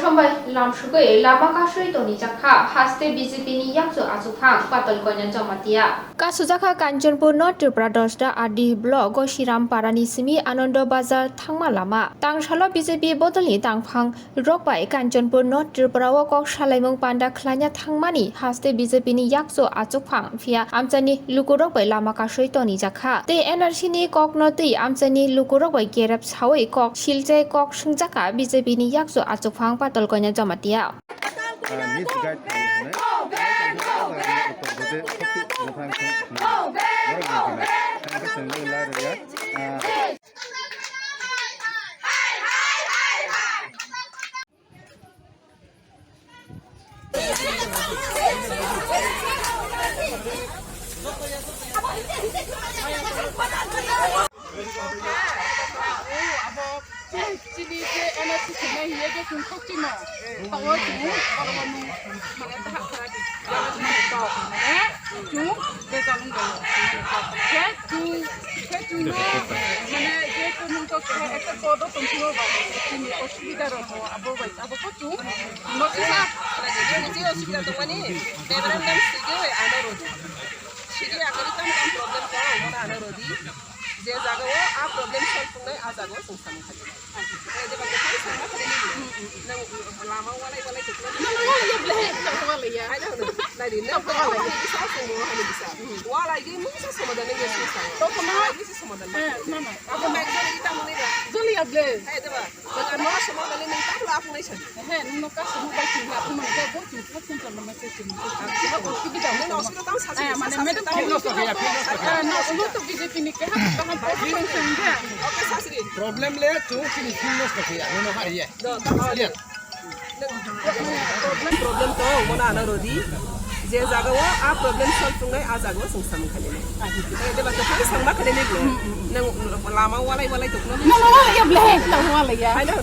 sampai lamsukai lama kasui toni jakha haste BJP ni yakso asuphang patal konya jamatia kasujaka Kanchanpur North Tripura Dosda Adi Block Goshiram Parani Simi Anando Bazar Thangma Lama Tangshala BJP Bodolni Tangphang Rokbai Kanchanpur North Tripura Wakok Shalaimung Panda Klanya Thangmani haste BJP ni yakso asuphang via amchani lukurokbai lama kasui toni jakha te NRC ni kok noti amchani lukurokbai gerap sawai kok shiljai kok sungjaka BJP ni yakso asuphang patal konya jamatia जे जागा वो आप problem solve करने आ जागो संस्थान खाली ये बात है सारा खाली नहीं लामा वाला टुकड़ा ये ब्लैक वाला या आई डोंट नो नहीं ना वाला ये bisa semua hanya bisa वाला ये मुझे समाधान नहीं है तो कमाल ये समाधान ना ना अब मैं kita mengira juli ya ble hai coba dengan mau समाधान नहीं tak आप नहीं सर है नो का semua baik juga aku mau go to person to message ni aku kita no sudah tahu saja mana मैं तो BJP ni ke oke sasri problem le tu kini finnos ka ya no hari ya problem to mana ana rodi je jaga wo a problem solve tungai a jaga wo sungsam khale ne de ba to khali sangma khale ne nang lama walai to no ya bleh to walai ya ai no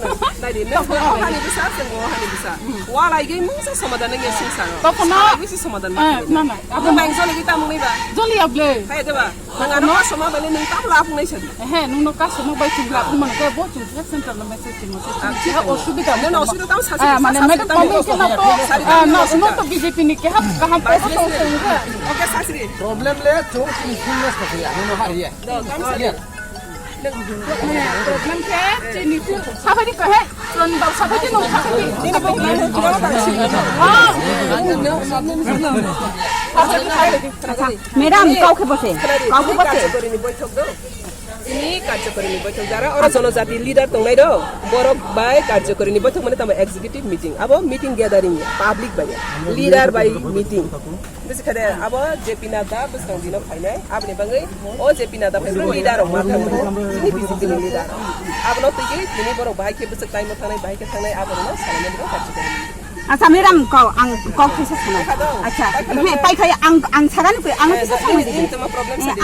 dai ne hani bisa sengo hani bisa walai ge musa samadan nge sungsam to kono bisa samadan na na abu bang zoli kita mung ba zoli ya bleh hai de ba nang ano sama bale ning tam la phung nei chen he nung no ka sama bai chung la phung man ke bo chung center la message mo se ha osubida no osubida tam sa মানে madam committee না তো BJP ni ke ha kahan po to oke sasri problem le tu kini finnos ka ya no hari ya problem ke chini ku sabadi ka hai tron ba sabadi no sabadi ni ba madam কাউকে বসে ini कार्यकर्ता बैठक jara ora जनजाति leader tongnai do borok bai कार्यकर्ता बैठक mane tama executive meeting abo meeting gathering public bai leader bai meeting bisi khade abo JP Nada besang dino phainai abni bangai o JP Nada phai leader ok ma thang ini BJP ni leader abno tigi ini borok bai ke besak time thanai bai ke thanai abo no salame do कार्यकर्ता আচ্ছা madam কও আং কও কিসে থানাই আচ্ছা হ্যাঁ পাইখাই আং ছাড়ানি কই আং কিসে থানাই দিই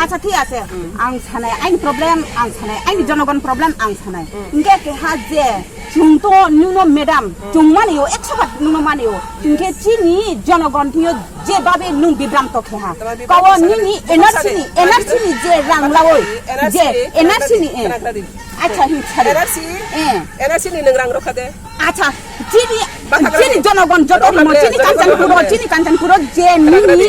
আচ্ছা ঠিক আছে আং ছানাই আইন প্রবলেম আং ছানাই আইন জনগণ প্রবলেম আং ছানাই ইনকে কে হাজে চুংতো নুনো ম্যাডাম চুংমানিও 100 বার নুনো মানিও ইনকে চিনি জনগণ পিও যেভাবে নুন বিভ্রান্ত খেহা কও নিনি এনার্জি যে রাংলাওই যে এনার্জি নি আচ্ছা হি ছাড়ে এনার্জি নি নং রাং রখাদে আচ্ছা চিনি জনগণ যত চিনি কাঞ্চনপুর যে নিনি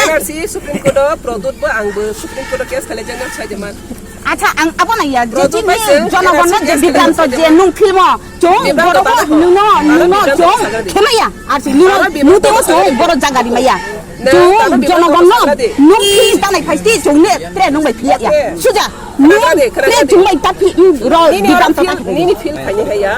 এনার্জি সুপ্রিম কোর্ট প্রদুত বা আংবো সুপ্রিম কোর্ট কেস খালে জেনারেল সাইজমান আচ্ছা আং আপনা ইয়া যে জনগণ যে বিভ্রান্ত যে নুন ফিল্ম চং বড় নুনো চং খেমাইয়া আর নুতে বড় জাগারি মাইয়া জনগণ নুন ফিল তানাই ফাইস্তি চংনে প্রে নুবাই ফিয়া সুজা নুন প্রে চংমাই তাপি র বিভ্রান্ত নিনি ফিল খাইনি হাইয়া